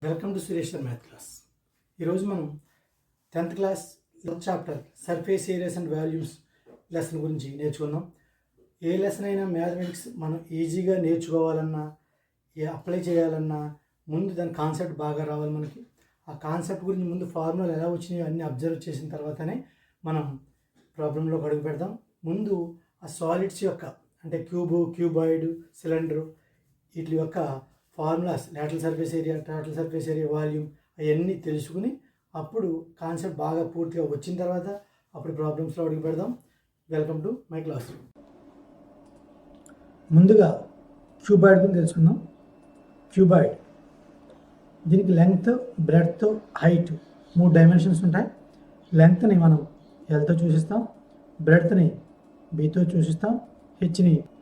Welcome to Sureshwar math class. ఈరోజు మనం 10th class chapter surface areas and volumes lesson గురించి నేర్చుకుందాం. ఏ లెసన్ అయినా మ్యాథమెటిక్స్ మనం ఈజీగా నేర్చుకోవాలన్నా అప్లై చేయాలన్నా ముందు దాని కాన్సెప్ట్ బాగా రావాలి. మనకి ఆ కాన్సెప్ట్ గురించి ముందు ఫార్ములాలు ఎలా వచ్చినాయో అన్నీ అబ్జర్వ్ చేసిన తర్వాతనే మనం ప్రాబ్లంలోకి అడుగు పెడదాం. ముందు ఆ సాలిడ్స్ యొక్క అంటే క్యూబాయిడ్, సిలిండరు వీటి యొక్క formulas, lateral surface area, total surface area, volume అవన్నీ తెలుసుకుని అప్పుడు కాన్సెప్ట్ బాగా పూర్తిగా వచ్చిన తర్వాత అప్పుడు ప్రాబ్లమ్స్లో అడుగు పెడదాం. Welcome to my class. ముందుగా క్యూబాయిడ్ గురించి తెలుసుకుందాం. క్యూబాయిడ్ దీనికి లెంగ్త్, బ్రెడ్త్, హైట్ 3 డైమెన్షన్స్ ఉంటాయి. లెంగ్త్ని మనం ఎల్తో చూసిస్తాం, బ్రెడ్త్ని బీతో చూసిస్తాం,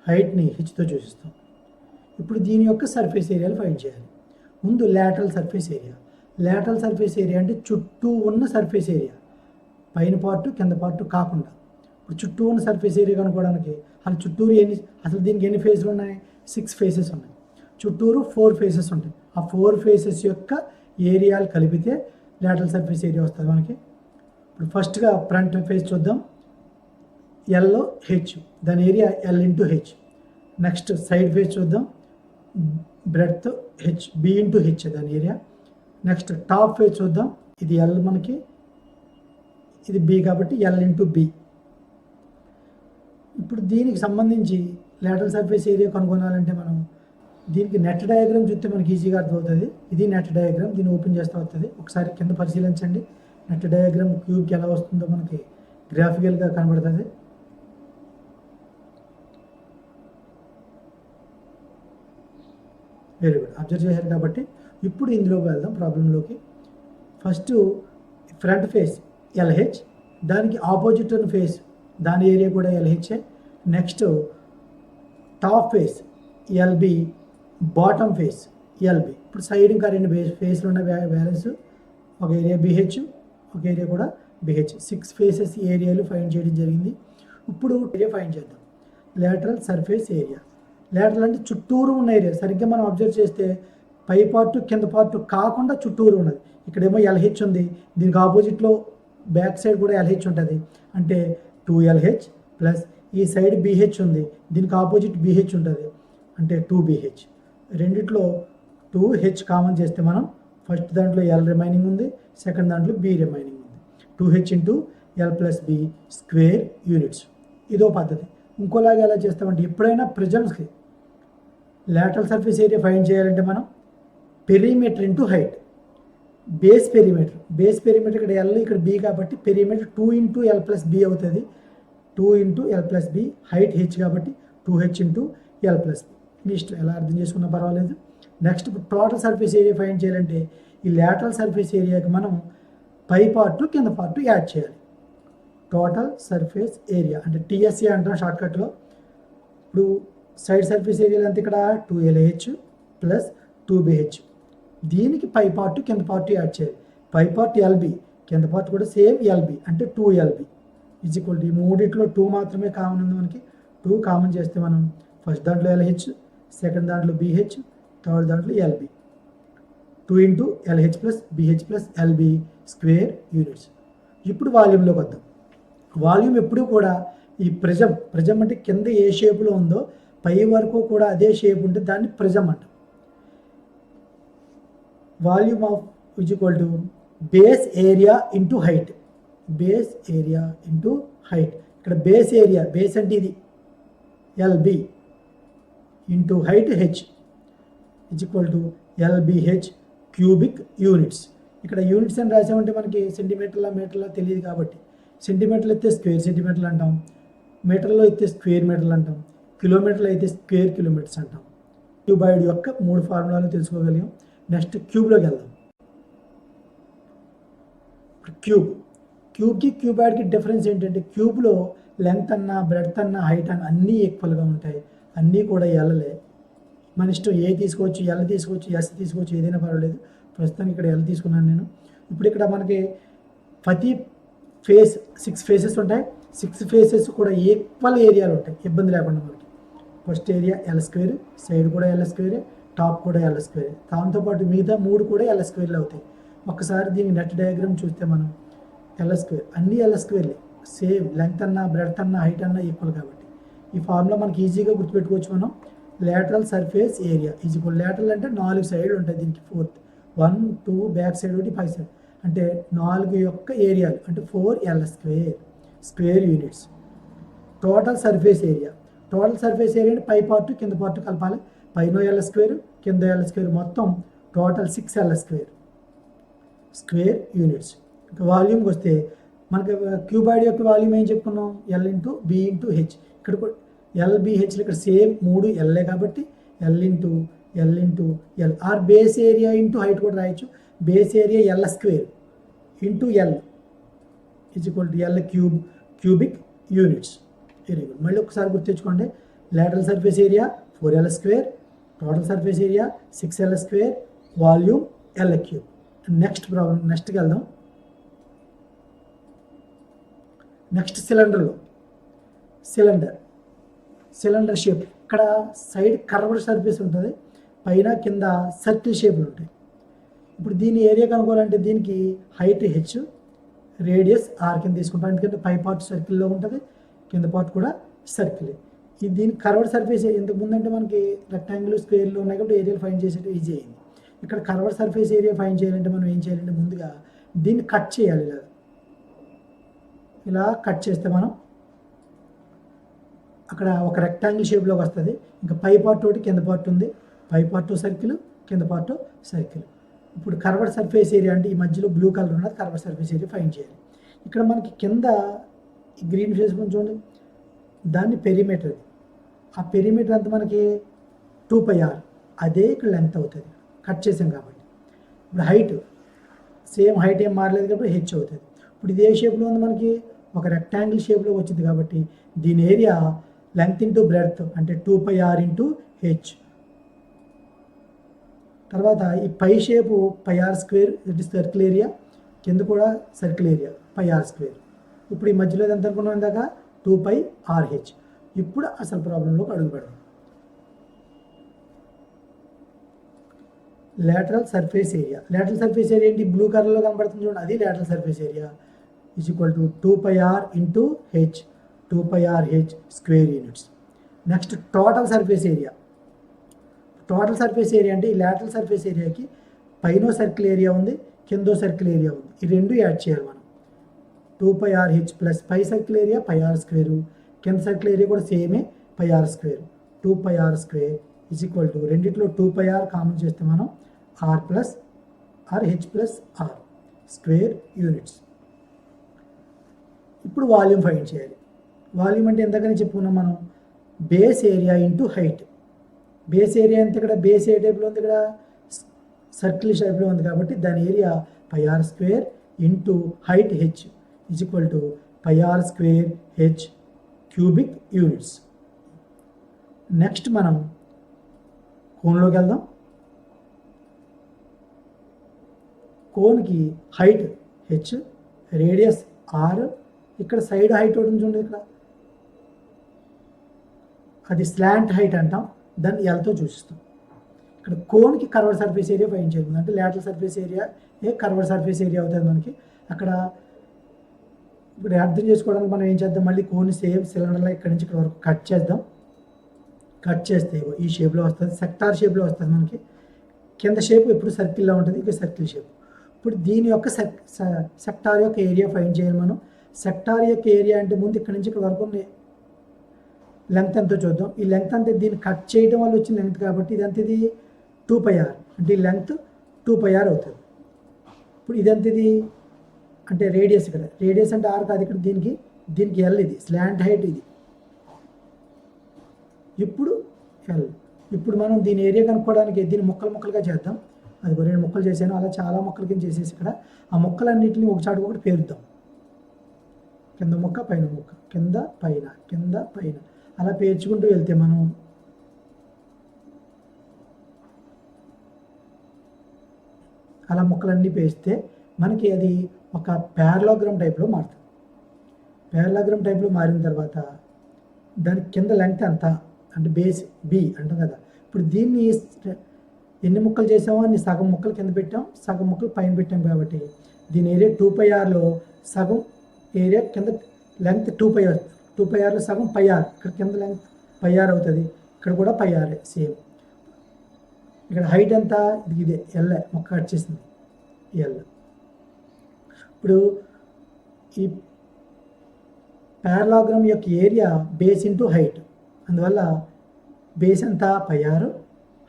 హైట్ని హెచ్తో చూసిస్తాం. ఇప్పుడు దీని యొక్క సర్ఫేస్ ఏరియాలు ఫైండ్ చేయాలి. ముందు lateral surface area. Lateral surface area అంటే చుట్టూ ఉన్న సర్ఫేస్ ఏరియా, పైన పార్టు కింద పార్టు కాకుండా. ఇప్పుడు చుట్టూ ఉన్న సర్ఫేస్ ఏరియా కనుక్కోవడానికి చుట్టూరు అసలు దీనికి ఎన్ని ఫేస్లు ఉన్నాయి? 6 ఫేసెస్ ఉన్నాయి. చుట్టూరు 4 ఫేసెస్ ఉంటాయి. ఆ 4 ఫేసెస్ యొక్క ఏరియాలు కలిపితే లాటరల్ సర్ఫేస్ ఏరియా వస్తుంది మనకి. ఇప్పుడు ఫస్ట్గా ఫ్రంట్ ఫేస్ చూద్దాం. ఎల్లో హెచ్, దాని area L into H. Next side face చూద్దాం. Breadth H, B into H దాని ఏరియా. నెక్స్ట్ టాప్ ఫేస్ చూద్దాం. ఇది ఎల్ మనకి, ఇది బి కాబట్టి ఎల్ ఇంటూ బి. ఇప్పుడు దీనికి సంబంధించి లాటరల్ సర్ఫేస్ ఏరియా కనుగొనాలంటే మనం దీనికి నెట్ డయాగ్రామ్ చూస్తే మనకి ఈజీగా అర్థమవుతుంది. ఇది నెట్ డయాగ్రామ్, దీన్ని ఓపెన్ చేస్తూ వస్తుంది. ఒకసారి కింద పరిశీలించండి. నెట్ డయాగ్రామ్ క్యూబ్కి ఎలా వస్తుందో మనకి గ్రాఫికల్గా కనబడుతుంది. వెరీ గుడ్, అబ్జర్వ్ చేశారు కాబట్టి ఇప్పుడు ఇందులోకి వెళ్దాం ప్రాబ్లంలోకి. ఫస్ట్ ఫ్రంట్ ఫేస్ ఎల్హెచ్, దానికి ఆపోజిట్ ఉన్న ఫేస్ దాని ఏరియా కూడా ఎల్హెచ్ఏ. Next top face LB, bottom face LB. ఇప్పుడు సైడ్ ఇంకా 2 ఫేస్లు ఉన్న బ్యాలెన్స్, ఒక ఏరియా బిహెచ్, ఒక ఏరియా కూడా బిహెచ్. 6 ఫేసెస్ ఏరియాలు ఫైండ్ చేయడం జరిగింది. ఇప్పుడు ఏరియా ఫైండ్ చేద్దాం. Lateral surface area. లాటరల్ అంటే చుట్టూరు ఉన్న ఏరియా. సరిగ్గా మనం అబ్జర్వ్ చేస్తే పై పార్టు కింద పార్టు కాకుండా చుట్టూరు ఉన్నది. ఇక్కడేమో ఎల్హెచ్ ఉంది, దీనికి ఆపోజిట్లో బ్యాక్ సైడ్ కూడా ఎల్హెచ్ ఉంటుంది. అంటే 2LH ప్లస్ ఈ సైడ్ బిహెచ్ ఉంది, దీనికి ఆపోజిట్ బిహెచ్ ఉంటుంది, అంటే 2BH. రెండిట్లో 2H కామన్ చేస్తే మనం ఫస్ట్ దాంట్లో ఎల్ రిమైనింగ్ ఉంది, సెకండ్ దాంట్లో బి రిమైనింగ్ ఉంది. 2H into L plus B square units. ఇదో పద్ధతి. ఇంకోలాగా ఎలా చేస్తామంటే ఎప్పుడైనా ప్రిజమ్స్కి లాటరల్ సర్ఫేస్ ఏరియా ఫైండ్ చేయాలంటే మనం perimeter into height. Base perimeter ఇక్కడ ఎల్, ఇక్కడ బి కాబట్టి perimeter 2 into L plus B అవుతుంది. 2 into L plus B. Height H కాబట్టి 2H into L plus B. మీ ఇష్టం ఎలా అర్థం చేసుకున్నా పర్వాలేదు. Next total surface area find చేయాలంటే ఈ లాటరల్ సర్ఫేస్ ఏరియాకి మనం పై పార్టు కింద పార్టు యాడ్ చేయాలి. టోటల్ సర్ఫేస్ ఏరియా అంటే టీఎస్ఏ అంటాం షార్ట్కట్లో. ఇప్పుడు సైడ్ సర్ఫేస్ ఏరియా అంతా ఇక్కడ 2LH ప్లస్ 2BH. దీనికి పై పార్టు కింద పార్టు యాడ్ చేయాలి. పై పార్ట్ ఎల్బి, కింద పార్ట్ కూడా సేమ్ ఎల్బి, అంటే 2LB ఈజ్ ఈక్వల్ టు ఈ మూడిట్లో 2 మాత్రమే కామన్ ఉంది మనకి. 2 కామన్ చేస్తే మనం ఫస్ట్ దాంట్లో LH, సెకండ్ దాంట్లో BH, థర్డ్ దాంట్లో LB. 2 into LH plus BH plus LB square units. ఇప్పుడు వాల్యూమ్లోకి వద్దాం. వాల్యూమ్ ఎప్పుడు కూడా ఈ ప్రిజం అంటే కింద ఏ షేప్లో ఉందో పై వరకు కూడా అదే షేప్ ఉంటే దాన్ని ప్రిజం అంటాం. Volume of is equal to base area into height. Base area into height. ఇక్కడ బేస్ ఏరియా, బేస్ అంటే ఇది LB into height H is equal to LBH cubic units. ఇక్కడ యూనిట్స్ అని రాసామంటే మనకి సెంటీమీటర్ల మీటర్ల తెలియదు కాబట్టి సెంటీమీటర్లు అయితే స్క్వేర్ సెంటీమీటర్లు అంటాం, మీటర్లో అయితే స్క్వేర్ మీటర్లు అంటాం, కిలోమీటర్లు అయితే స్క్వేర్ కిలోమీటర్స్ అంటాం. క్యూబాయిడ్ యొక్క 3 ఫార్ములాలు తెలుసుకోగలిగాం. నెక్స్ట్ క్యూబ్లోకి వెళ్దాం. క్యూబ్కి క్యూబాయిడ్కి డిఫరెన్స్ ఏంటంటే క్యూబ్లో లెంత్ అన్నా బ్రెడ్త్ అన్నా హైట్ అన్నా అన్నీ ఈక్వల్గా ఉంటాయి. అన్నీ కూడా ఎల్లలే. మన ఇష్టం ఏ తీసుకోవచ్చు, ఎల్ తీసుకోవచ్చు, ఎస్ తీసుకోవచ్చు, ఏదైనా పర్వాలేదు. ప్రస్తుతానికి ఇక్కడ ఎల్ తీసుకున్నాను నేను. ఇప్పుడు ఇక్కడ మనకి ప్రతి ఫేస్ 6 ఫేసెస్ ఉంటాయి. 6 ఫేసెస్ కూడా ఈక్వల్ ఏరియాలు ఉంటాయి, ఇబ్బంది లేకుండా మనకి. First area L square, side కూడా ఎల్ స్క్వేరే, టాప్ కూడా ఎల్ స్క్వేర్, దాంతోపాటు మిగతా 3 కూడా ఎల్ స్క్వేర్లు అవుతాయి. ఒక్కసారి దీని నెట్ డయాగ్రామ్ చూస్తే మనం ఎల్ స్క్వేర్ అన్నీ ఎల్ స్క్వేర్లే, సేమ్ లెంగ్త్ అన్నా బ్రెడ్త్ అన్నా హైట్ అన్నా ఈక్వల్ కాబట్టి ఈ ఫార్ములా మనకి ఈజీగా గుర్తుపెట్టుకోవచ్చు. మనం lateral surface area is equal, lateral అంటే 4 సైడ్లు ఉంటాయి దీనికి, 4 1 2 బ్యాక్ సైడ్ ఒకటి 5 సైడ్ అంటే 4 యొక్క ఏరియాలు అంటే 4 L² square units. Total surface area, total surface area అంటే పై పార్ట్ కింద పార్ట్ కలపాలి, పైన L² కింద L² మొత్తం టోటల్ 6 L² స్క్వేర్ యూనిట్స్. ఇంకా వాల్యూమ్కి వస్తే మనకి క్యూబాయిడ్ యొక్క వాల్యూమ్ ఏం చెప్పుకున్నాం, L into B into H. ఇక్కడ కూడా ఎల్బిహెచ్లు ఇక్కడ సేమ్ 3 ఎల్ఏ కాబట్టి L into L or base area into height కూడా రాయొచ్చు. Base area L² into L is equal to L cubic units. Very good. మళ్ళీ ఒకసారి గుర్తుంచుకోండి, lateral surface area 4L², total surface area 6L², volume L3. Next problem, నెక్స్ట్కి వెళ్దాం. Next cylinder shape, ఇక్కడ side curved surface ఉంటుంది, పైన కింద circle షేప్లు ఉంటాయి. ఇప్పుడు దీని ఏరియా కనుక్కోవాలంటే దీనికి హైట్ హెచ్, రేడియస్ ఆర్ కింద తీసుకుంటాం, ఎందుకంటే పై పార్ట్ సర్కిల్లో ఉంటుంది, కింద పార్ట్ కూడా సర్కిల్. ఇది దీని కర్వ్డ్ సర్ఫేస్. ఇంతకు ముందంటే మనకి రెక్టాంగిల్ స్క్వేర్లు ఉన్నాయి కాబట్టి ఏరియాలు ఫైండ్ చేసేది ఈజీ అయింది. ఇక్కడ కర్వ్డ్ సర్ఫేస్ ఏరియా ఫైండ్ చేయాలంటే మనం ఏం చేయాలంటే ముందుగా దీన్ని కట్ చేయాలి. ఇలా కట్ చేస్తే మనం అక్కడ ఒక రెక్టాంగిల్ షేప్లోకి వస్తుంది. ఇంకా పై పార్ట్ ఒకటి కింద పార్ట్ ఉంది, పై పార్ట్ సర్కిల్ కింద పార్ట్ సర్కిల్. ఇప్పుడు కర్వ్డ్ సర్ఫేస్ ఏరియా అంటే ఈ మధ్యలో బ్లూ కలర్ ఉన్నది కర్వ్డ్ సర్ఫేస్ ఏరియా ఫైండ్ చేయాలి. ఇక్కడ మనకి కింద ఈ గ్రీన్ ఫేస్ చూడండి, దాన్ని పెరిమీటర్. ఆ పెరిమీటర్ అంతా మనకి 2πr, అదే ఇక్కడ లెంత్ అవుతుంది కట్ చేసాం కాబట్టి. ఇప్పుడు హైట్ సేమ్ హైట్ ఏం మారలేదు కాబట్టి హెచ్ అవుతుంది. ఇప్పుడు ఇది ఏ షేప్లో ఉంది, మనకి ఒక రెక్టాంగిల్ షేప్లో వచ్చింది కాబట్టి దీని ఏరియా లెంగ్త్ ఇంటూ బ్రెడ్త్ అంటే 2πr ఇంటూ హెచ్. తర్వాత ఈ పై shape πr², it is circle area, కింద కూడా సర్కిల్ ఏరియా πr². ఇప్పుడు ఈ మధ్యలో ఎంత అనుకున్నాం ఇందాక 2πrh. ఇప్పుడు అసలు ప్రాబ్లంలోకి అడుగు పెడదాం. లేటరల్ సర్ఫేస్ ఏరియా ఏంటి, బ్లూ కలర్లో కనబడుతుంది చూడండి, అది lateral surface area is equal to 2πr into H, 2πrh square units. Next total surface area అంటే ఈ లేటరల్ సర్ఫేస్ ఏరియాకి పైన సర్కిల్ ఏరియా ఉంది, కిందో సర్కిల్ ఏరియా ఉంది, ఈ రెండు యాడ్ చేయాలి మనం. 2πrh plus pi circle area πr², కింద సర్కిల్ ఏరియా కూడా సేమే πr², 2πr² is equal to రెండిట్లో 2πr కామన్ చేస్తే మనం r plus rh plus r square units. ఇప్పుడు వాల్యూమ్ ఫైండ్ చేయాలి. వాల్యూమ్ అంటే ఎంతకని చెప్పుకున్నాం మనం, base area into height. Base area అంటే ఇక్కడ బేస్ ఏ టైప్లో ఉంది, ఇక్కడ సర్కిల్ షేప్లో ఉంది కాబట్టి దాని area πr² into height H is equal to πr² H cubic units. Next మనం కోన్లోకి వెళ్దాం. కోన్కి హైట్ హెచ్, రేడియస్ ఆర్, ఇక్కడ సైడ్ హైట్ ఒకటి చూడండి, ఇక్కడ అది స్లాంట్ హైట్ అంటాం, దాన్ని ఎల్తో చూపిస్తాం. ఇక్కడ కోన్కి కర్వ్డ్ సర్ఫేస్ ఏరియా ఫైండ్ చేయాలి, అంటే lateral surface area curved surface area అవుతుంది మనకి. అక్కడ ఇప్పుడు అర్థం చేసుకోవడానికి మనం ఏం చేద్దాం, మళ్ళీ కోన్ సేమ్ సిలిండర్లో ఇక్కడ నుంచి ఇక్కడ వరకు కట్ చేద్దాం. కట్ చేస్తే ఈ షేప్లో వస్తుంది, సెక్టార్ షేప్లో వస్తుంది మనకి. కింద షేప్ ఎప్పుడు సర్కిల్లో ఉంటుంది, ఇక సర్కిల్ షేప్. ఇప్పుడు దీని యొక్క సెక్టార్ యొక్క ఏరియా ఫైండ్ చేయాలి మనం. సెక్టార్ యొక్క ఏరియా అంటే ముందు ఇక్కడ నుంచి ఇక్కడ వరకు లెంగ్త్ ఎంతో చూద్దాం. ఈ లెంగ్త్ అంతే దీన్ని కట్ చేయడం వల్ల వచ్చిన లెంగ్త్ కాబట్టి ఇది 2πr, అంటే ఈ లెంగ్త్ 2πr అవుతుంది. ఇప్పుడు ఇదంతది అంటే రేడియస్, ఇక్కడ రేడియస్ అంటే ఆర్ కాదు, ఇక్కడ దీనికి ఎల్, ఇది స్లాంట్ హైట్ ఇది. ఇప్పుడు ఎల్. ఇప్పుడు మనం దీని ఏరియా కనుక్కోవడానికి దీన్ని ముక్కలుగా చేద్దాం. అది 2 ముక్కలు చేశాను, అలా చాలా ముక్కల కింద చేసేసి ఇక్కడ ఆ ముక్కలన్నింటినీ ఒకసారి ఒకటి పేరుద్దాం. కింద ముక్క పైన ముక్క, కింద పైన అలా పేర్చుకుంటూ వెళ్తే మనం అలా ముక్కలన్నీ పేస్తే మనకి అది ఒక ప్యారలోగ్రామ్ టైప్లో మారుతుంది. ప్యారలోగ్రామ్ టైప్లో మారిన తర్వాత దాని కింద లెంగ్త్ ఎంత అంటే బేస్ బి అంటాం కదా. ఇప్పుడు దీన్ని ఎన్ని ముక్కలు చేసామో అన్ని సగం ముక్కలు కింద పెట్టాం, సగం ముక్కలు పైన పెట్టాం కాబట్టి దీని ఏరియా 2πrలో సగం ఏరియా కింద లెంగ్త్ 2πr, 2πrలో సగం πr, ఇక్కడ కింద లెంగ్త్ πr అవుతుంది, ఇక్కడ కూడా πr సేమ్. ఇక్కడ హైట్ ఎంత, ఇదే ఎల్ మొక్క కట్ చేసింది ఎల్. ఇప్పుడు ఈ పారలాగ్రామ్ యొక్క ఏరియా బేస్ ఇంటూ హైట్, అందువల్ల బేస్ ఎంత πr,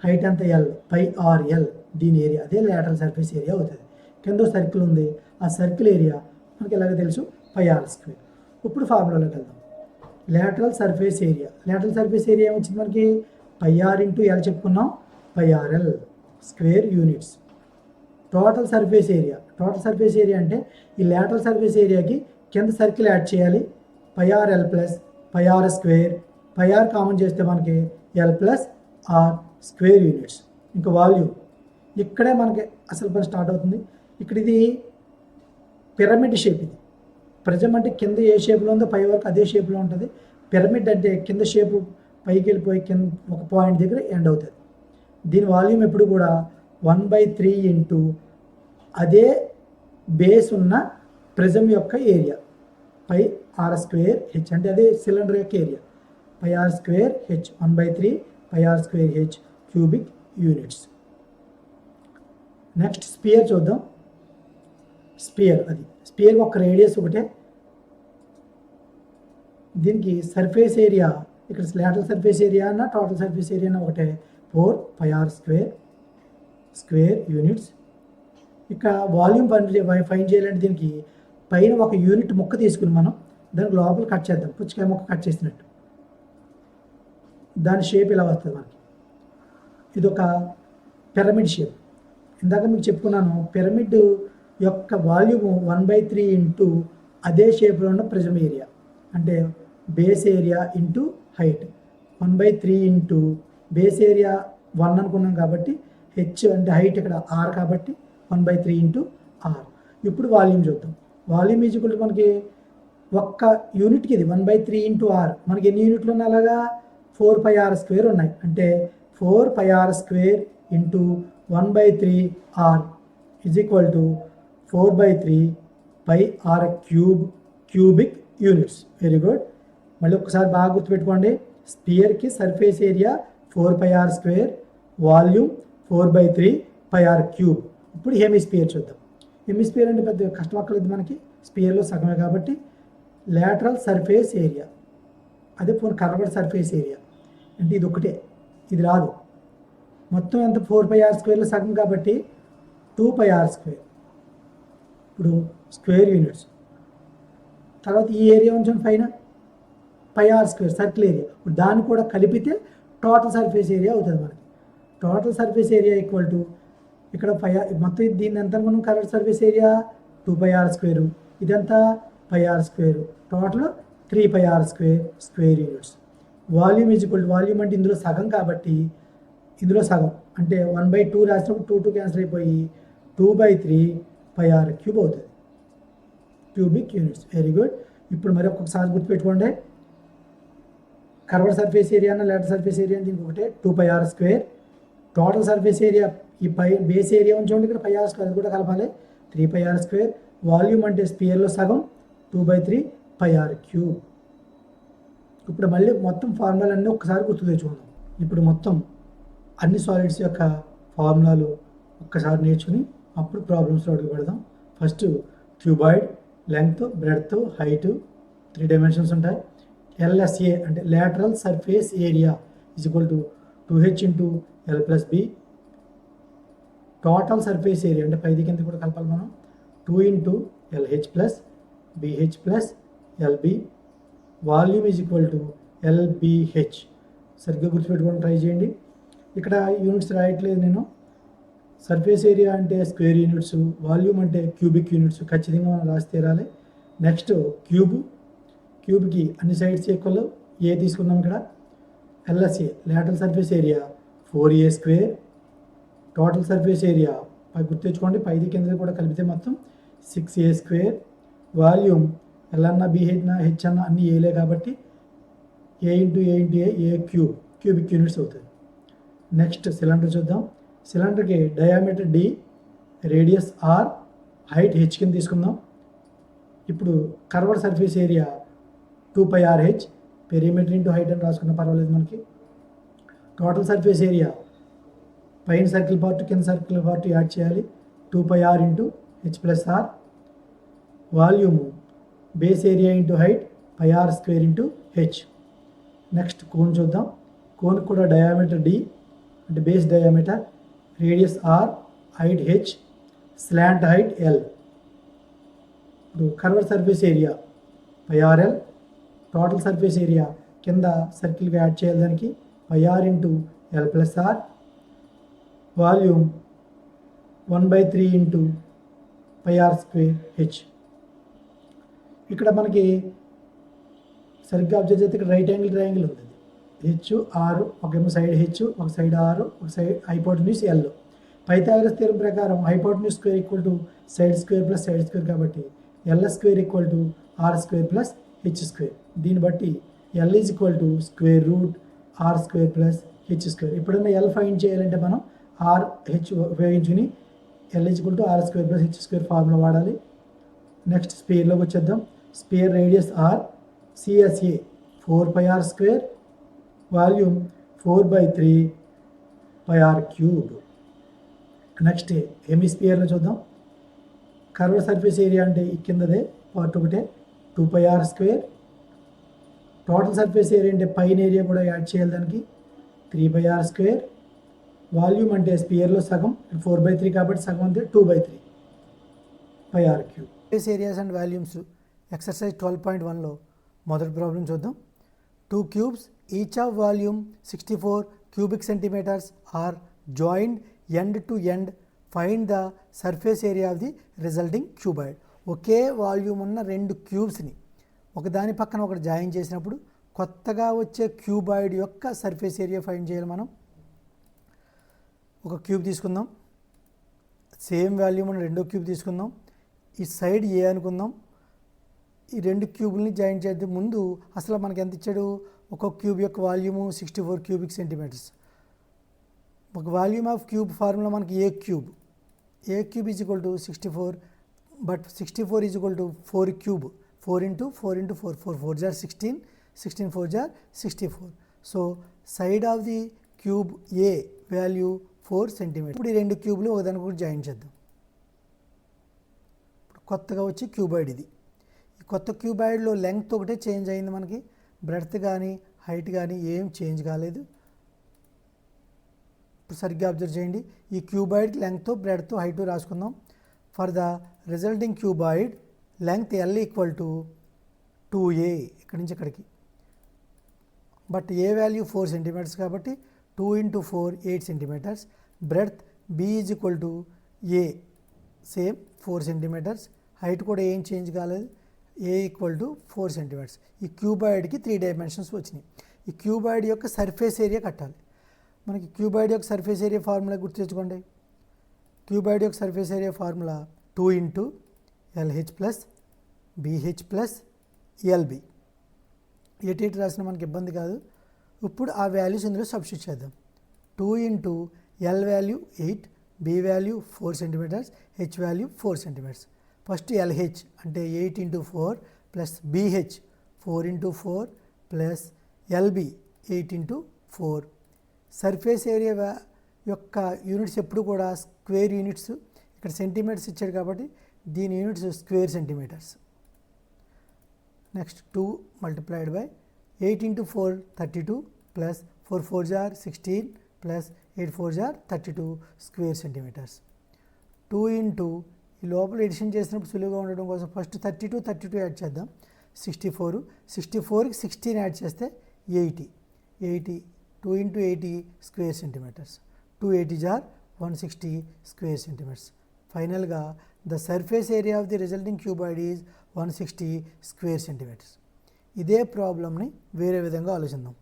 హైట్ ఎంత ఎల్, πrl దీని ఏరియా, అదే లేటరల్ సర్ఫేస్ ఏరియా అవుతుంది. కింద సర్కిల్ ఉంది, ఆ సర్కిల్ ఏరియా మనకి ఎలాగ తెలుసు πr². ఇప్పుడు ఫార్ములాలోకి వెళ్దాం. Lateral surface area, lateral surface area వచ్చింది మనకి πr ఇంటూ ఎల్ చెప్పుకున్నాం, πrl square units. Total surface area, total surface area అంటే ఈ లేటరల్ సర్ఫేస్ ఏరియాకి కింద సర్కిల్ యాడ్ చేయాలి, πrl plus πr², πr common చేస్తే మనకి L plus R square units. ఇంకా వాల్యూమ్, ఇక్కడే మనకి అసలు పని స్టార్ట్ అవుతుంది. ఇక్కడ ఇది పిరమిడ్ షేప్, ఇది ప్రిజం అంటే కింద ఏ షేప్లో ఉందో పై వరకు అదే షేప్లో ఉంటుంది. పిరమిడ్ అంటే కింద షేపు పైకి వెళ్ళిపోయి కింద ఒక పాయింట్ దగ్గర ఎండ్ అవుతుంది. దీని వాల్యూమ్ ఎప్పుడు కూడా 1/3 ఇంటూ అదే బేస్ ఉన్న ప్రిజం యొక్క ఏరియా πr²h, అంటే అదే సిలిండర్ యొక్క area πr²h, 1/3 πr²h cubic units. Next sphere చూద్దాం. స్పియర్, అది స్పియర్ ఒక రేడియస్ ఒకటే. దీనికి సర్ఫేస్ ఏరియా, ఇక్కడ లేటరల్ సర్ఫేస్ ఏరియా అన్న టోటల్ సర్ఫేస్ ఏరియా అన్న ఒకటే, 4πr² స్క్వేర్ యూనిట్స్. ఇక వాల్యూమ్ ఫైండ్ చేయాలంటే దీనికి పైన ఒక యూనిట్ ముక్క తీసుకుని మనం దానికి లోపల కట్ చేద్దాం, పుచ్చకాయ ముక్క కట్ చేసినట్టు. దాని షేప్ ఇలా వస్తుంది మనకి. ఇది ఒక పిరమిడ్ షేప్. ఇందాక మీకు చెప్పుకున్నాను, పిరమిడ్ యొక్క వాల్యూమ్ 1/3 ఇంటూ అదే షేప్లో ఉన్న ప్రిజం ఏరియా, అంటే base area into height. 1/3 into base area 1 అనుకున్నాం కాబట్టి హెచ్ అంటే హైట్ ఇక్కడ ఆర్ కాబట్టి 1/3 ఇంటూ ఆర్. ఇప్పుడు వాల్యూమ్ చూద్దాం. వాల్యూమ్ ఈజ్ ఈక్వల్ టు మనకి ఒక్క యూనిట్కి ఇది 1/3 ఇంటూ ఆర్. మనకి ఎన్ని యూనిట్లు ఉన్నాయి, అలాగా 4πr² ఉన్నాయి. అంటే 4πr² into 1/3 R is equal to 4/3 πr cube cubic units. Very good. మళ్ళీ ఒకసారి బాగా గుర్తుపెట్టుకోండి, స్పియర్కి surface area 4πr², volume 4/3 πr³. ఇప్పుడు హెమిస్పియర్ చూద్దాం. హెమిస్పియర్ అంటే పెద్ద కష్టం అక్కర్లేదు మనకి, స్పియర్లో సగమే కాబట్టి లేటరల్ సర్ఫేస్ ఏరియా, అదే కర్వ్డ్ సర్ఫేస్ ఏరియా అంటే ఇది ఒకటే, ఇది రాదు. మొత్తం ఎంత 4πr²లో సగం కాబట్టి 2πr². ఇప్పుడు స్క్వేర్ యూనిట్స్. తర్వాత ఈ ఏరియా ఉంచండి పైన πr² సర్కిల్ ఏరియా, దాన్ని కూడా కలిపితే టోటల్ సర్ఫేస్ ఏరియా అవుతుంది మనకి. Total surface area equal to ఇక్కడ మొత్తం దీన్ని ఎంత అనుకున్నాం, కర్వ్డ్ సర్ఫేస్ ఏరియా 2πr², ఇదంతా πr², total 3πr² square units. Volume is equal to, volume అంటే ఇందులో సగం కాబట్టి ఇందులో సగం అంటే 1/2 రాసినప్పుడు 2 క్యాన్సిల్ అయిపోయి 2/3 πr³ అవుతుంది క్యూబిక్ యూనిట్స్. Very good. ఇప్పుడు మరి ఒక్కొక్కసారి గుర్తుపెట్టుకోండి, కర్వ్డ్ సర్ఫేస్ ఏరియా అన్న లేటరల్ సర్ఫేస్ ఏరియా దీనికి ఒకటే 2πr². టోటల్ సర్ఫేస్ ఏరియా ఈ బేస్ ఏరియా ఉంచండి, ఇక్కడ πr² అది కూడా కలపాలి, 3πr². వాల్యూమ్ అంటే స్పియర్లో సగం 2/3 πr³. ఇప్పుడు మళ్ళీ మొత్తం ఫార్ములాలన్నీ ఒక్కసారి గుర్తు తెచ్చుకుందాం. ఇప్పుడు మొత్తం అన్ని సాలిడ్స్ యొక్క ఫార్ములాలు ఒక్కసారి నేర్చుకుని అప్పుడు ప్రాబ్లమ్స్లో అడుగు పెడదాం. First cuboid, length, breadth, height 3 dimensions ఉంటాయి. LSA అంటే lateral surface area is equal to 2h into L plus B. Total surface area అంటే పైది కింద కూడా కలపాలి మనం, 2 into LH plus BH plus LB. Volume is equal to LBH. సరిగ్గా గుర్తుపెట్టుకోవడం ట్రై చేయండి. ఇక్కడ యూనిట్స్ రాయట్లేదు నేను. సర్ఫేస్ ఏరియా అంటే స్క్వేర్ యూనిట్స్, వాల్యూమ్ అంటే క్యూబిక్ యూనిట్స్ ఖచ్చితంగా మనం రాసి తీరాలి. నెక్స్ట్ క్యూబ్కి అన్ని సైడ్స్ ఈక్వల్, ఏ తీసుకున్నాం ఇక్కడ. LSA lateral surface area 4a². Total surface area గుర్తించుకోండి, పైది కింద కూడా కలిపితే మొత్తం 6a². వాల్యూమ్ L అన్న BH అన్న H అన్న అన్ని ఏలే కాబట్టి A into A into A cubic units అవుతుంది. నెక్స్ట్ సిలిండర్ చూద్దాం. సిలిండర్కి diameter d, radius r, height h కింద తీసుకుందాం. ఇప్పుడు curved surface area 2πrh, perimeter into height అని రాసుకున్నా పర్వాలేదు మనకి. టోటల్ సర్ఫేస్ ఏరియా పైన సర్కిల్ పార్ట్ కింద సర్కిల్ పార్ట్ యాడ్ చేయాలి, 2πr into h+r. Volume base area into height πr² into h. Next cone చూద్దాం. కోన్ కూడా డయామీటర్ d అంటే base diameter, radius r, height h, slant height l. ఇప్పుడు curved surface area πrl, total surface area కింద సర్కిల్గా add చేయాలి దానికి πr into l+r. Volume 1/3 into πr² h. ఇక్కడ మనకి సరిగ్గా అబ్జర్వ్ చేస్తే ఇక్కడ రైట్ యాంగిల్ ట్రయాంగిల్ ఉంది. హెచ్ ఆర్, ఒకేమో సైడ్ హెచ్, ఒక సైడ్ ఆర్, ఒక side hypotenuse L. Pythagoras theorem ప్రకారం hypotenuse square equal to side square plus side square కాబట్టి l² equal to r² plus h². దీన్ని బట్టి l is equal to square root r² plus h². ఎప్పుడైనా l find చేయాలంటే మనం RH ఉపయోగించుకుని l is equal to r² plus h² formula వాడాలి. నెక్స్ట్ స్పియర్లోకి వచ్చేద్దాం. Sphere radius r, CSA 4πr², volume 4/3 πr³. Next హెమిస్పియర్లో చూద్దాం. కర్వ్డ్ సర్ఫేస్ ఏరియా అంటే ఈ కిందదే పార్ట్ ఒకటే 2πr². టోటల్ సర్ఫేస్ ఏరియా అంటే పైన ఏరియా కూడా యాడ్ చేయాలి దానికి 3πr². వాల్యూమ్ అంటే స్పియర్లో సగం 4/3 కాబట్టి సగం అంటే 2/3 πr³. Surface areas and volumes exercise 12.1లో మొదటి ప్రాబ్లం చూద్దాం. 2 cubes each of volume 64 cubic centimeters are joined end to end. Find the surface area of the resulting cuboid. Okay volume ఉన్న 2 క్యూబ్స్ని ఒకదాని పక్కన ఒకటి జాయిన్ చేసినప్పుడు కొత్తగా వచ్చే క్యూబాయిడ్ యొక్క సర్ఫేస్ ఏరియా ఫైండ్ చేయాలి మనం. ఒక క్యూబ్ తీసుకుందాం, సేమ్ వాల్యూమ్ ఉన్న రెండో క్యూబ్ తీసుకుందాం. ఈ సైడ్ ఏ అనుకుందాం. ఈ 2 క్యూబుల్ని జాయిన్ చేసే ముందు అసలు మనకి ఎంత ఇచ్చాడు, ఒక క్యూబ్ యొక్క వాల్యూము 64 క్యూబిక్ సెంటీమీటర్స్. ఒక వాల్యూమ్ ఆఫ్ క్యూబ్ ఫార్ములా మనకి A cube is equal to 64, but 64 is equal to 4 cube, 4 into 4 into 4, 4 4 జార్ 16, 16 4 జార్ 64. So side of the cube A value 4 centimetre. ఇప్పుడు ఈ 2 క్యూబ్లు ఒకదానికి ఒకటి జాయిన్ చేద్దాం. ఇప్పుడు కొత్తగా వచ్చి క్యూబాయిడ్ ఇది. ఈ కొత్త క్యూబాయిడ్లో లెంగ్త్ ఒకటే చేంజ్ అయింది మనకి, బ్రెడ్త్ కానీ హైట్ కానీ ఏం చేంజ్ కాలేదు. ఇప్పుడు సరిగ్గా అబ్జర్వ్ చేయండి. ఈ క్యూబాయిడ్ లెంగ్త్, బ్రెడ్త్, హైట్ రాసుకుందాం. For the resulting cuboid length L equal to 2a, ఇక్కడి నుంచి ఇక్కడికి. బట్ ఏ వాల్యూ 4 సెంటీమీటర్స్ కాబట్టి 2 into 4 8 centimetres. Breadth B is equal to a, same 4 centimetres. Height కూడా ఏం చేంజ్ కాలేదు, a ఈక్వల్ టు 4 సెంటీమీటర్స్. ఈ క్యూబాయిడ్కి 3 dimensions వచ్చినాయి. ఈ క్యూబాయిడ్ యొక్క సర్ఫేస్ ఏరియా కట్టాలి. మనకి క్యూబాయిడ్ యొక్క సర్ఫేస్ ఏరియా ఫార్ములా గుర్తు తెచ్చుకోండి. క్యూబాయిడ్ యొక్క surface area formula 2 into LH plus BH plus LB. ఎటు రాసిన మనకి ఇబ్బంది కాదు. ఇప్పుడు ఆ వాల్యూస్ ఇందులో సబ్స్టిట్యూట్ చేద్దాం. 2 into L value 8, B value 4 centimetres, H value 4 centimetres. First LH అంటే 8 into 4 plus BH 4 into 4 plus LB 8 into 4. Surface area యొక్క యూనిట్స్ ఎప్పుడు కూడా స్క్వేర్ యూనిట్స్. ఇక్కడ సెంటీమీటర్స్ ఇచ్చాడు కాబట్టి దీని units square centimetres. Next 2 multiplied by 8 into 4 32 plus 4 4 జార్ 16 plus 8 4 జార్ 32 స్క్వేర్ సెంటీమీటర్స్. 2 ఇంటూ ఈ లోపల ఎడిషన్ చేసినప్పుడు సులువుగా ఉండడం కోసం ఫస్ట్ 32 యాడ్ చేద్దాం. 64కి 16 యాడ్ చేస్తే 80 2 ఇంటూ 80 స్క్వేర్ సెంటీమీటర్స్. 280 జార్ 160 స్క్వేర్ సెంటీమీటర్స్. ఫైనల్గా the surface area of the resulting cuboid is 160 square centimetres. ఇదే ప్రాబ్లమ్ని వేరే విధంగా ఆలోచిద్దాం.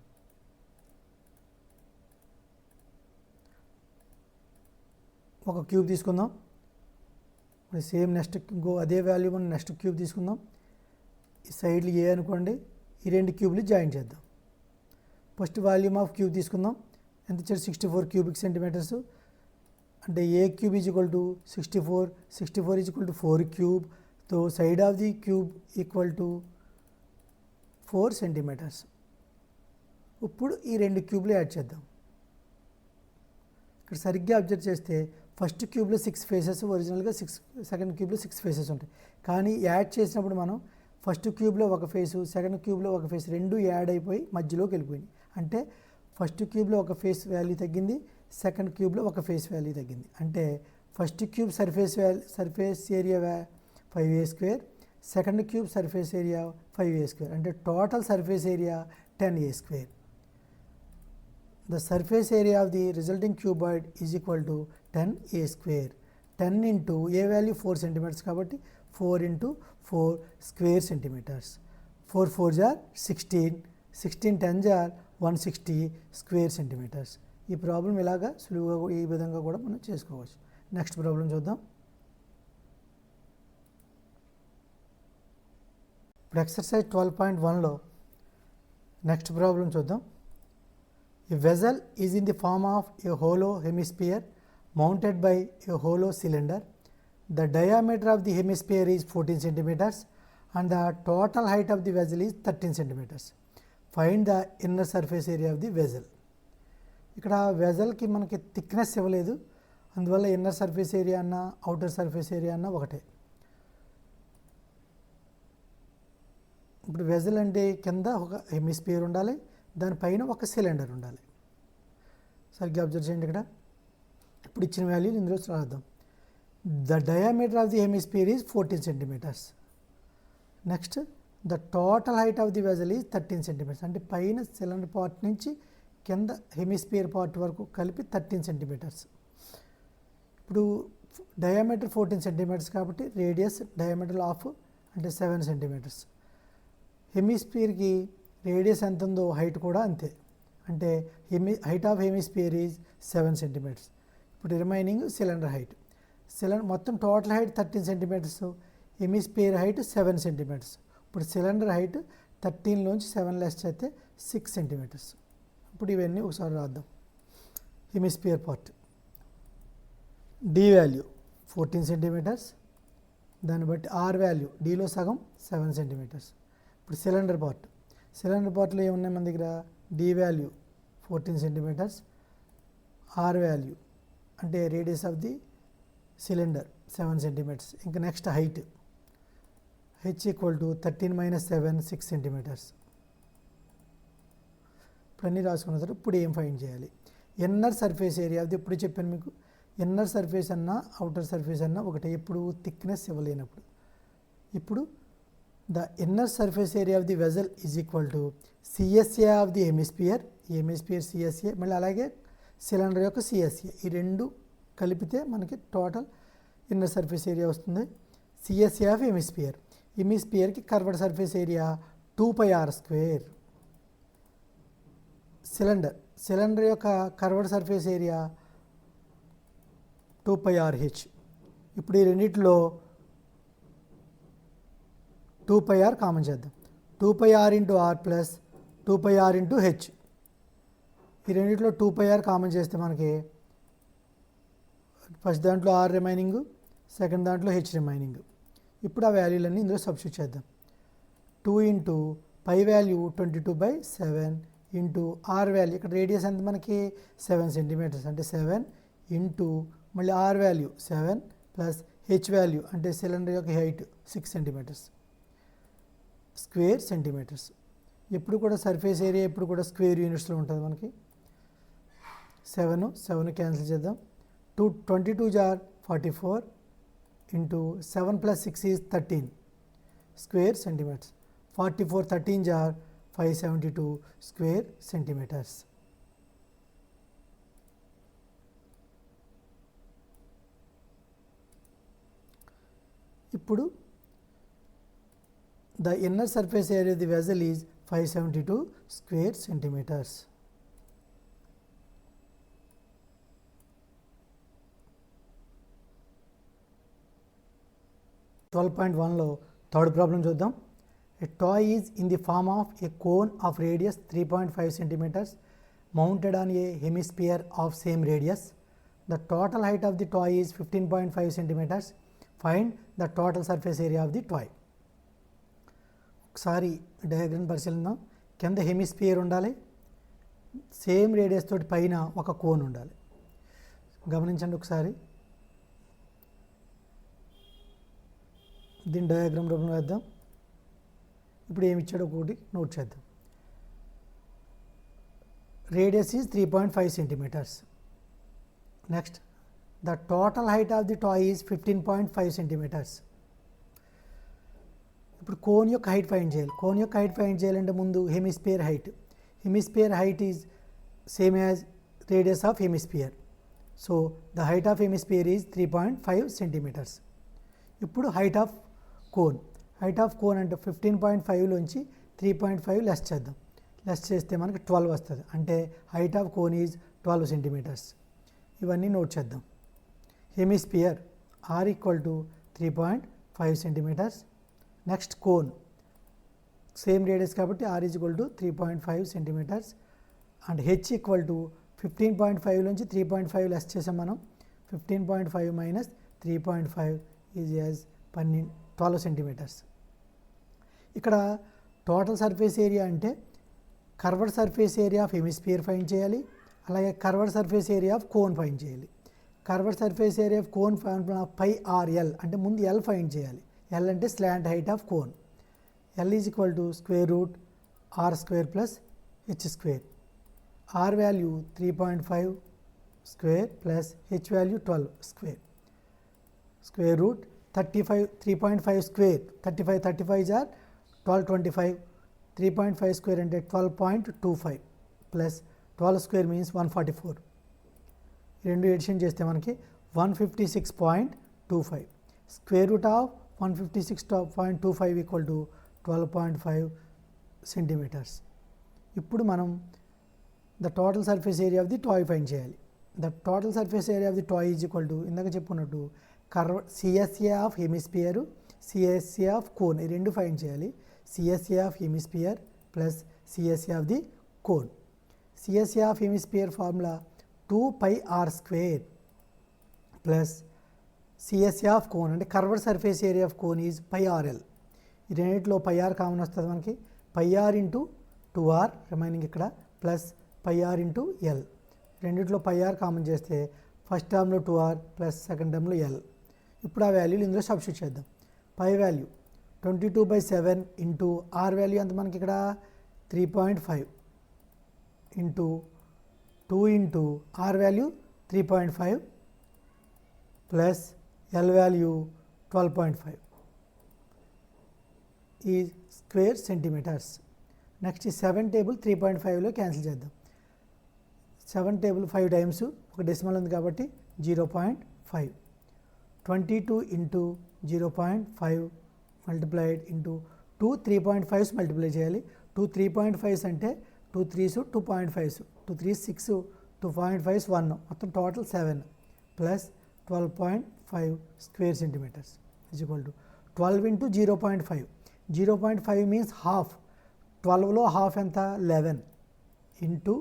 ఒక క్యూబ్ తీసుకుందాం. సేమ్ నెక్స్ట్ అదే వాల్యూ మనం నెక్స్ట్ క్యూబ్ తీసుకుందాం. ఈ సైడ్లు ఏ అనుకోండి, ఈ 2 క్యూబ్లు జాయిన్ చేద్దాం. ఫస్ట్ వాల్యూమ్ ఆఫ్ క్యూబ్ తీసుకుందాం. ఎంత ఇచ్చారు 64 క్యూబిక్ సెంటీమీటర్స్. అంటే a cube is equal to 64, 64 is equal to 4 cube. So side of the cube equal to 4 centimeters. ఇప్పుడు ఈ రెండు క్యూబ్లు యాడ్ చేద్దాం. ఇక్కడ సరిగ్గా అబ్జర్వ్ చేస్తే ఫస్ట్ క్యూబ్లో 6 ఫేసెస్, ఒరిజినల్గా సెకండ్ క్యూబ్లో 6 ఫేసెస్ ఉంటాయి. కానీ యాడ్ చేసినప్పుడు మనం ఫస్ట్ క్యూబ్లో ఒక ఫేసు, సెకండ్ క్యూబ్లో ఒక ఫేస్ రెండు యాడ్ అయిపోయి మధ్యలోకి వెళ్ళిపోయింది. అంటే ఫస్ట్ క్యూబ్లో ఒక ఫేస్ వాల్యూ తగ్గింది, సెకండ్ క్యూబ్లో ఒక ఫేస్ వాల్యూ తగ్గింది. అంటే first cube surface area 5a², second cube surface area 5a². అంటే total surface area 10a². The surface area of the resulting cuboid is equal to 10a². 10 into a value 4 centimeters కాబట్టి 4 into 4 square centimeters. 4 4s are 16, 16 10s are 160 square centimeters. ఈ problem ఇలాగా సులువుగా ఈ విధంగా కూడా మనం చేసుకోవచ్చు. నెక్స్ట్ ప్రాబ్లం చూద్దాం. ఇప్పుడు ఎక్సర్సైజ్ 12.1లో నెక్స్ట్ ప్రాబ్లం చూద్దాం. A vessel is in the form of a hollow hemisphere mounted by a hollow cylinder. The diameter of the hemisphere is 14 centimeters and the total height of the vessel is 13 centimeters. Find the inner surface area of the vessel. ఇక్కడ వెజల్కి మనకి thickness ఇవ్వలేదు, అందువల్ల inner surface area అన్న outer surface area అన్న ఒకటే. ఇప్పుడు vessel అంటే కింద ఒక హెమిస్పియర్ ఉండాలి, దానిపైన ఒక సిలిండర్ ఉండాలి. సరిగ్గా అబ్జర్వ్ చేయండి. ఇక్కడ ఇప్పుడు ఇచ్చిన వాల్యూ ఇందులో రాద్దాం. The diameter of the hemisphere is 14 centimeters. Next the total height of the vessel is 13 centimeters. అంటే పైన సిలిండర్ పార్ట్ నుంచి కింద హెమిస్పియర్ పార్ట్ వరకు కలిపి 13 centimeters. ఇప్పుడు డయామీటర్ 14 centimeters కాబట్టి రేడియస్ డయామీటర్ ఆఫ్ అంటే 7 centimeters. హెమిస్పియర్కి రేడియస్ ఎంత ఉందో హైట్ కూడా అంతే, అంటే height of hemisphere is 7 centimeters. ఇప్పుడు రిమైనింగ్ సిలిండర్ హైట్. మొత్తం total height 13 centimeters, hemisphere height 7 centimeters. ఇప్పుడు సిలిండర్ హైట్ 13లోంచి 7 లెస్ చేస్తే 6 centimeters. ఇప్పుడు ఇవన్నీ ఒకసారి రాద్దాం. Hemisphere part D value 14 centimeters, దాన్ని బట్టి ఆర్ వాల్యూ డిలో సగం 7 centimeters. ఇప్పుడు సిలిండర్ పార్ట్లో ఏమున్నాయి మన దగ్గర? D value 14 centimeters, R value అంటే radius of the cylinder 7 centimeters. ఇంకా next height H equal to 13 - 7 6 centimeters. ఇప్పుడు అన్నీ రాసుకున్న తర్వాత ఇప్పుడు ఏం ఫైండ్ చేయాలి? ఇన్నర్ సర్ఫేస్ ఏరియా అది ఎప్పుడు చెప్పాను మీకు, ఇన్నర్ సర్ఫేస్ అన్నా అవుటర్ సర్ఫేస్ అన్నా ఒకటే, ఎప్పుడు థిక్నెస్ ఇవ్వలేనప్పుడు. ఇప్పుడు the inner surface area of the vessel is equal to CSA of the hemisphere, hemisphere CSA, మళ్ళీ అలాగే సిలిండర్ యొక్క CSA, ఈ రెండు కలిపితే మనకి టోటల్ ఇన్నర్ సర్ఫేస్ ఏరియా వస్తుంది. CSA ఆఫ్ హెమిస్పియర్కి curved surface area 2πr². Cylinder యొక్క కర్వ్డ్ సర్ఫేస్ ఏరియా 2πrh. ఇప్పుడు ఈ రెండిట్లో 2πr కామన్ చేద్దాం. 2πr into R plus 2πr into H. ఈ రెండింటిలో 2πr కామన్ చేస్తే మనకి ఫస్ట్ దాంట్లో ఆర్ రిమైనింగ్, సెకండ్ దాంట్లో హెచ్ రిమైనింగ్. ఇప్పుడు ఆ వాల్యూలన్నీ ఇందులో సబ్స్టిట్యూట్ చేద్దాం. 2 into pi value 22/7 into R value, ఇక్కడ రేడియస్ ఎంత మనకి 7 centimeters, అంటే 7 ఇంటూ మళ్ళీ R value 7 plus H value అంటే సిలిండర్ యొక్క హైట్ 6 centimeters స్క్వేర్ సెంటీమీటర్స్. ఎప్పుడు కూడా సర్ఫేస్ ఏరియా ఎప్పుడు కూడా స్క్వేర్ యూనిట్స్లో ఉంటుంది మనకి. 7 క్యాన్సిల్ చేద్దాం. 22 జార్ 44 ఇంటూ 7 + 6 ఈజ్ 13 స్క్వేర్ సెంటీమీటర్స్. 44 13 జార్ 572 స్క్వేర్ సెంటీమీటర్స్. ఇప్పుడు the inner surface area of the vessel is 572 square centimeters. లో థర్డ్ ప్రాబ్లం చూద్దాం. A toy is in the form of a cone of radius 3.5 centimeters mounted on a hemisphere of same radius. the total height of the toy is 15.5 centimeters. Find the total surface area of the toy. ఒకసారి diagram పరిశీలిద్దాం. కింద hemisphere ఉండాలి, same radius తోటి పైన ఒక cone ఉండాలి. గమనించండి ఒకసారి. దీని డయాగ్రామ్ రూపంలో వేద్దాం. ఇప్పుడు ఏమి ఇచ్చాడో ఒకటి నోట్ చేద్దాం. Radius is 3.5 centimeters. Next the total height of the toy is 15.5 centimeters. ఇప్పుడు కోన్ యొక్క హైట్ ఫైండ్ చేయాలి. కోన్ యొక్క హైట్ ఫైండ్ చేయాలంటే ముందు hemisphere height. Hemisphere height is same as radius of hemisphere. So the height of hemisphere is 3.5 centimeters. ఇప్పుడు height of cone. Height of cone అంటే 15.5లోంచి 3.5 less చేద్దాం. Less చేస్తే మనకి 12 వస్తుంది. అంటే height of cone is 12 centimeters. ఇవన్నీ నోట్ చేద్దాం. Hemisphere R equal to 3.5 centimeters. Next cone same radius కాబట్టి R is equal to 3.5 centimeters. And H equal to 15.5లోంచి 3.5 లెస్ చేసాం మనం. 15.5 మైనస్ 3.5 ఈజ్ యాజ్ 12 centimeters. ఇక్కడ టోటల్ సర్ఫేస్ ఏరియా అంటే curved surface area of hemisphere find చేయాలి, అలాగే curved surface area of cone find చేయాలి. Curved surface area of cone pi R L అంటే ముందు ఎల్ ఫైండ్ చేయాలి. ఎల్ అంటే slant height of cone. L is equal to square root R square plus H square. R value 3.5 square plus H value 12 square. Square root 3.5 square 35 or 1225. 3.5 square అంటే 12.25 plus 12 square means 144. రెండు edition చేస్తే మనకి 156.25. Square root of 156.25 equal to 12.5 centimeters. ఇప్పుడు మనం the total surface area of the toy find చేయాలి. The total surface area of the toy is equal to ఇందాక చెప్పుకున్నట్టు CSA of hemisphere, CSA of cone ఈ రెండు find చేయాలి. CSA of hemisphere plus CSA of the cone. CSA of hemisphere formula 2πr square plus CSA of cone అంటే curved surface area of cone is πrl. ఈ రెండింటిలో πr common వస్తుంది మనకి. πr into 2r remaining ఇక్కడ plus πr into L. రెండిట్లో πr common చేస్తే first టర్మ్లో 2r plus second టర్మ్లో ఎల్. ఇప్పుడు ఆ వాల్యూలు ఇందులో సబ్స్టిట్యూట్ చేద్దాం. Pi value 22/7 into R value అంత మనకి ఇక్కడ 3.5 into 2 into R value 3.5 plus L value 12.5 ఈ స్క్వేర్ సెంటీమీటర్స్. నెక్స్ట్ ఈ 7 టేబుల్ 3.5లో క్యాన్సిల్ చేద్దాం. 7 టేబుల్ 5 టైమ్స్ ఒక డెసిమల్ ఉంది కాబట్టి 0.5. 22 ఇంటూ 0.5 మల్టిప్లైడ్ ఇంటూ 2 3.5 మల్టిప్లై చేయాలి. 2 3.5 అంటే 2 3s 2.5s 2 3s 6 2.5s 1 మొత్తం total 7 plus 12.5 square centimetres is equal to 12 into 0.5. 0.5 means half. 12లో హాఫ్ ఎంత 11 ఇంటూ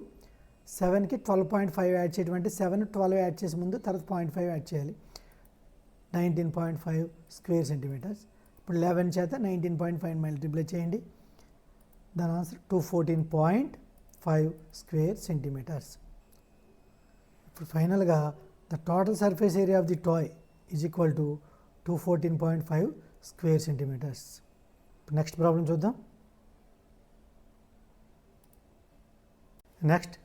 7కి 12.5 యాడ్ చేయడం అంటే 7 12 యాడ్ చేసే ముందు తర్వాత 0.5 యాడ్ చేయాలి. 19.5 స్క్వేర్ సెంటీమీటర్స్. ఇప్పుడు 11 చేత 19.5 మల్టిప్లై చేయండి. దాని ఆన్సర్ 214.5 స్క్వేర్ సెంటీమీటర్స్. ఇప్పుడు ఫైనల్గా the total surface area of the toy is equal to 214.5 square centimetres. Next problem చూద్దాం. నెక్స్ట్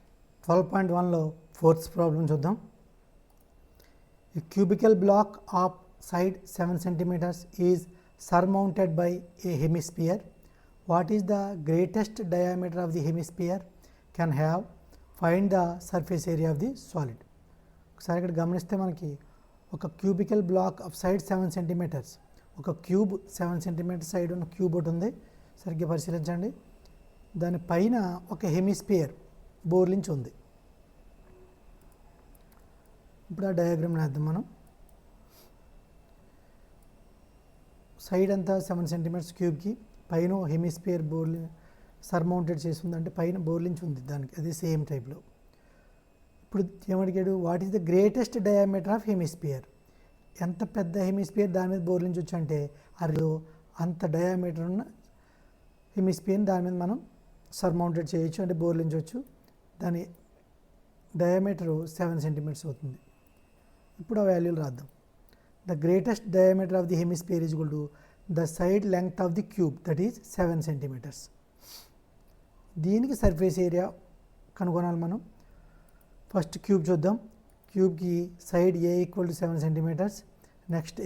12.1లో ఫోర్త్ ప్రాబ్లం చూద్దాం. A cubical block of side 7 centimeters is surmounted by a hemisphere. What is the greatest diameter of the hemisphere can have? Find the surface area of the solid. ఒకసారి ఇక్కడ గమనిస్తే మనకి ఒక cubical black of side 7 centimeters, ఒక cube 7 centimeters side ఉన్న cube ఒకటి ఉంది. సరిగ్గా పరిశీలించండి. దానిపైన ఒక హెమిస్పియర్ బోర్లించి ఉంది. ఇప్పుడు ఆ డయాగ్రామ్ రాద్దాం మనం. సైడ్ అంతా 7 centimeters క్యూబ్కి పైన హెమిస్పియర్ బోర్లి సర్మౌంటెడ్ చేసి ఉంది అంటే పైన బోర్లించి ఉంది దానికి అది సేమ్ టైప్లో. ఇప్పుడు ఏమడిగాడు, what is the greatest diameter of hemisphere, ఎంత పెద్ద హెమిస్పియర్ దాని మీద బోర్లించవచ్చు అంటే అది అంత డయామీటర్ ఉన్న హెమిస్పియర్ని దాని మీద మనం సర్మౌంటెడ్ చేయొచ్చు అంటే బోర్లించవచ్చు. దాని డయామీటరు 7 సెంటీమీటర్స్ అవుతుంది. ఇప్పుడు ఆ వాల్యూలు రాద్దాం. The greatest diameter of the hemisphere is equal to the side length of the cube that is 7 centimetres. దీనికి సర్ఫేస్ ఏరియా కనుగొనాలి మనం. ఫస్ట్ క్యూబ్ చూద్దాం. క్యూబ్కి side A equal to 7 centimetres. Next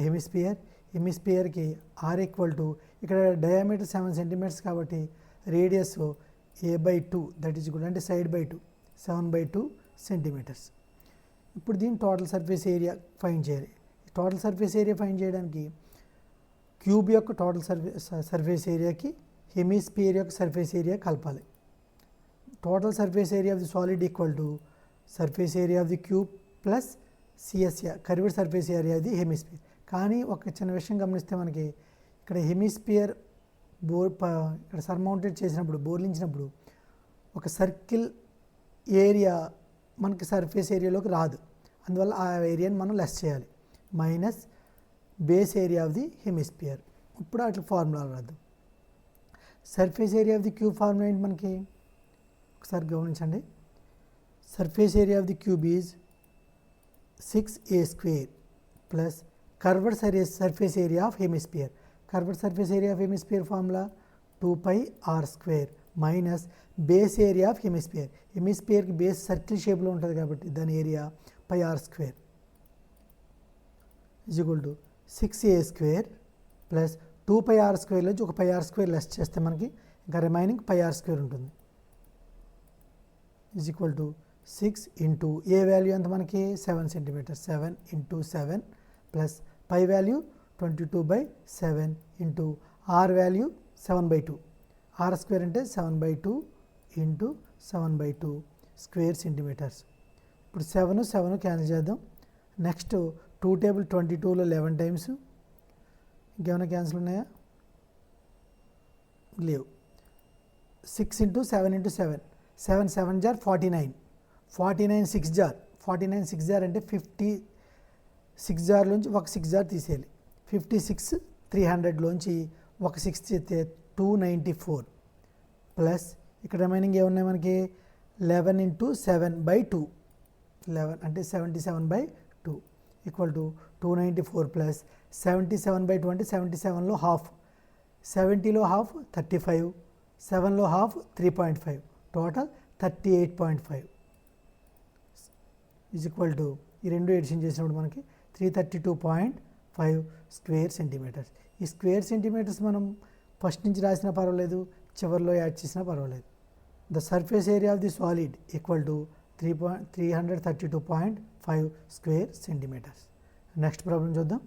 హెమిస్పియర్కి ఆర్ ఈక్వల్ టు, ఇక్కడ diameter 7 centimetres కాబట్టి radius a/2 that is equal అంటే side by 2 7/2 centimetres. ఇప్పుడు దీని టోటల్ సర్ఫేస్ ఏరియా ఫైండ్ చేయాలి. టోటల్ సర్ఫేస్ ఏరియా ఫైండ్ చేయడానికి క్యూబ్ యొక్క టోటల్ సర్ఫేస్ ఏరియాకి హెమిస్పియర్ యొక్క సర్ఫేస్ ఏరియా కలపాలి. Total surface area of the solid equal to surface area of the cube plus CSA curved surface area of the hemisphere. కానీ ఒక చిన్న విషయం గమనిస్తే మనకి ఇక్కడ హెమిస్పియర్ ఇక్కడ సర్మౌంటెడ్ చేసినప్పుడు బోర్లించినప్పుడు ఒక సర్కిల్ ఏరియా మనకి సర్ఫేస్ ఏరియాలోకి రాదు. అందువల్ల ఆ ఏరియాని మనం లెస్ చేయాలి. Minus base area of the hemisphere. ఇప్పుడు అట్లా ఫార్ములా రాద్దాం. Surface area of the cube formula ఏంటి మనకి ఒకసారి గమనించండి. Surface area of the cube is 6a² plus curved surface area of hemisphere. Curved surface area of hemisphere formula 2πr² minus base area of hemisphere. హెమిస్పియర్కి base circle షేప్లో ఉంటుంది కాబట్టి దాని area πr² is equal to 6a² plus 2πr² నుంచి ఒక πr² less చేస్తే మనకి ఇంకా రిమైనింగ్ πr² ఉంటుంది. Is equal to 6 into A value ఎంత మనకి 7 centimetres 7 into 7 plus pi value 22/7 into R value 7/2. r² అంటే 7/2 ఇంటూ 7/2 స్క్వేర్ సెంటీమీటర్స్. ఇప్పుడు 7 క్యాన్సిల్ చేద్దాం. నెక్స్ట్ 2 టేబుల్ 22లో 11 టైమ్స్. ఇంకేమైనా క్యాన్సిల్ ఉన్నాయా? లేవు. 6 ఇంటూ 7 ఇంటూ 7 7 7 జార్ 49 49 6 జార్ 49 6 జార్ అంటే 56 జార్లోంచి ఒక 6 జార్ తీసేయాలి. 56 300లోంచి ఒక 6 చేస్తే 294 ప్లస్ ఇక్కడ రిమైనింగ్ ఏమున్నాయి మనకి 11 ఇంటూ 7/2 11 అంటే 77/2 ఈక్వల్ టు 294 ప్లస్ 77/2 అంటే 77లో హాఫ్ 70లో హాఫ్ 35 7లో half 3.5 total 38.5 is equal to ఈ రెండు ఎడిషన్ చేసినప్పుడు మనకి 332.5 స్క్వేర్ సెంటీమీటర్స్. ఈ స్క్వేర్ సెంటీమీటర్స్ మనం ఫస్ట్ నుంచి రాసినా పర్వాలేదు, చివరిలో యాడ్ చేసినా పర్వాలేదు. The surface area of the solid equal to 332.5 square centimetres. Next problem చూద్దాం.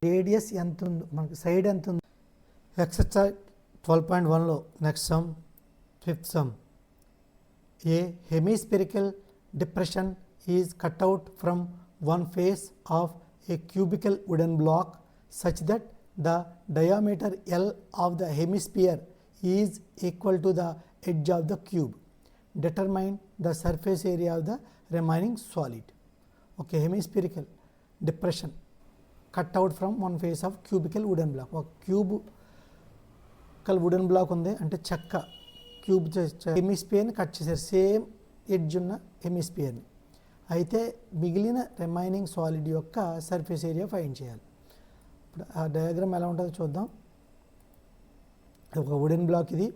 రేడియస్ ఎంత ఉందో మనకి సైడ్ ఎంత ఉంది. ఎక్సర్సైజ్ 12.1లో next sum 5th sum. A hemispherical depression is cut out from one face of a cubical wooden block such that the diameter L of the hemisphere is equal to the edge of the cube. Determine the surface area of the remaining solid. Okay, hemispherical depression cut out from one face of cubical wooden block. ఒక cubical wooden block ఉంది అంటే చెక్క cube హెమిస్పియర్ని cut చేశారు, same edge ఉన్న హెమిస్పియర్ని. అయితే మిగిలిన రిమైనింగ్ సాలిడ్ యొక్క సర్ఫేస్ ఏరియా ఫైండ్ చేయాలి. ఇప్పుడు ఆ డయాగ్రామ్ ఎలా ఉంటుందో చూద్దాం. ఒక వుడెన్ బ్లాక్, ఇది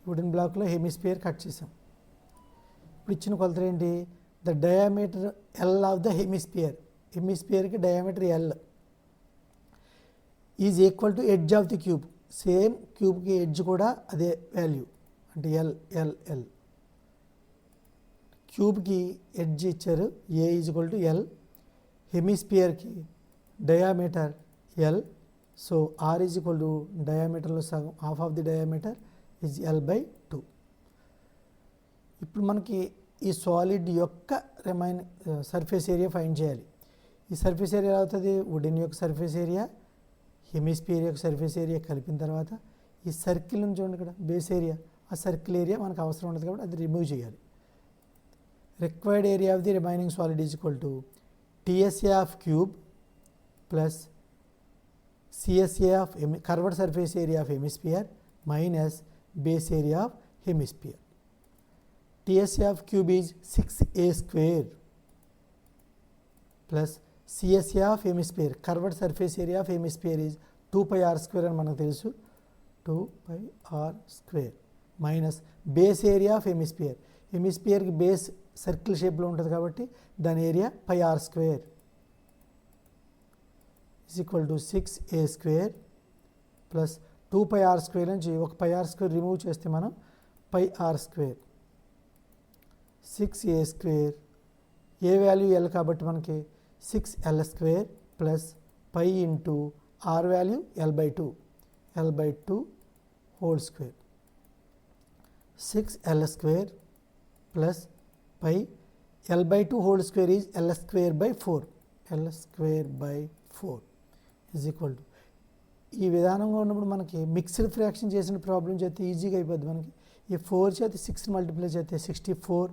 వుడెన్ బ్లాక్లో హెమిస్పియర్ కట్ చేసాం. ఇప్పుడు ఇచ్చిన కొలతలు ఏంటి? The diameter L of the హెమిస్పియర్కి diameter L is equal to edge of the cube. Same క్యూబ్కి ఎడ్జ్ కూడా అదే వాల్యూ అంటే ఎల్ ఎల్ ఎల్. క్యూబ్కి ఎడ్జ్ ఇచ్చారు, a is equal to L. హెమిస్పియర్కి diameter L, so r is equal to డయామీటర్లో సగం half of the diameter is L/2. ఇప్పుడు మనకి ఈ సాలిడ్ యొక్క రిమైన్ సర్ఫేస్ ఏరియా ఫైండ్ చేయాలి. ఈ సర్ఫేస్ ఏరియా ఎలా అవుతుంది, వుడెన్ యొక్క సర్ఫేస్ ఏరియా హెమిస్పియర్ యొక్క సర్ఫేస్ ఏరియా కలిపిన తర్వాత ఈ సర్కిల్ నుంచి చూడండి ఇక్కడ బేస్ ఏరియా, ఆ సర్కిల్ ఏరియా మనకు అవసరం ఉండదు కాబట్టి అది రిమూవ్ చేయాలి. Required area of the remaining solid is equal to TSA of cube plus CSA of curved surface area of hemisphere minus base area of hemisphere. TSA of cube is 6A square plus CSA of hemisphere curved surface area of hemisphere is 2πr square అని మనకు తెలుసు, 2πr square minus base area of hemisphere. హెమిస్పియర్కి base circle షేప్లో ఉంటుంది కాబట్టి దాని area πr square is equal to 6A square plus 2πr square నుంచి ఒక πr స్క్వేర్ రిమూవ్ చేస్తే మనం πr square 6A square, a value L కాబట్టి మనకి 6L square plus π into R value L/2 whole square 6L square plus pi L/2 whole square is L square by 4 is equal to. ఈ విధానంగా ఉన్నప్పుడు మనకి mixed fraction చేసిన problem చేస్తే ఈజీగా అయిపోద్ది. మనకి ఈ 4 చేతి 6 మల్టిప్లై చేస్తే 64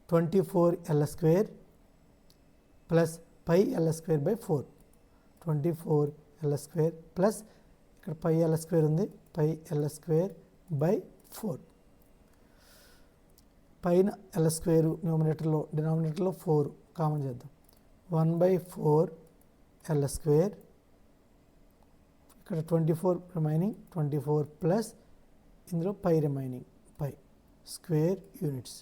24L square plus pi L square by 4 24L square plus ఇక్కడ పై L స్క్వేర్ ఉంది, పై L స్క్వేర్ బై 4 పైన L స్క్వేర్ న్యూమరేటర్లో డినామినేటర్లో 4 కామన్ చేద్దాం, 1/4L స్క్వేర్ ఇక్కడ 24 రిమైనింగ్ 24 ప్లస్ ఇందులో పై రిమైనింగ్ పై స్క్వేర్ యూనిట్స్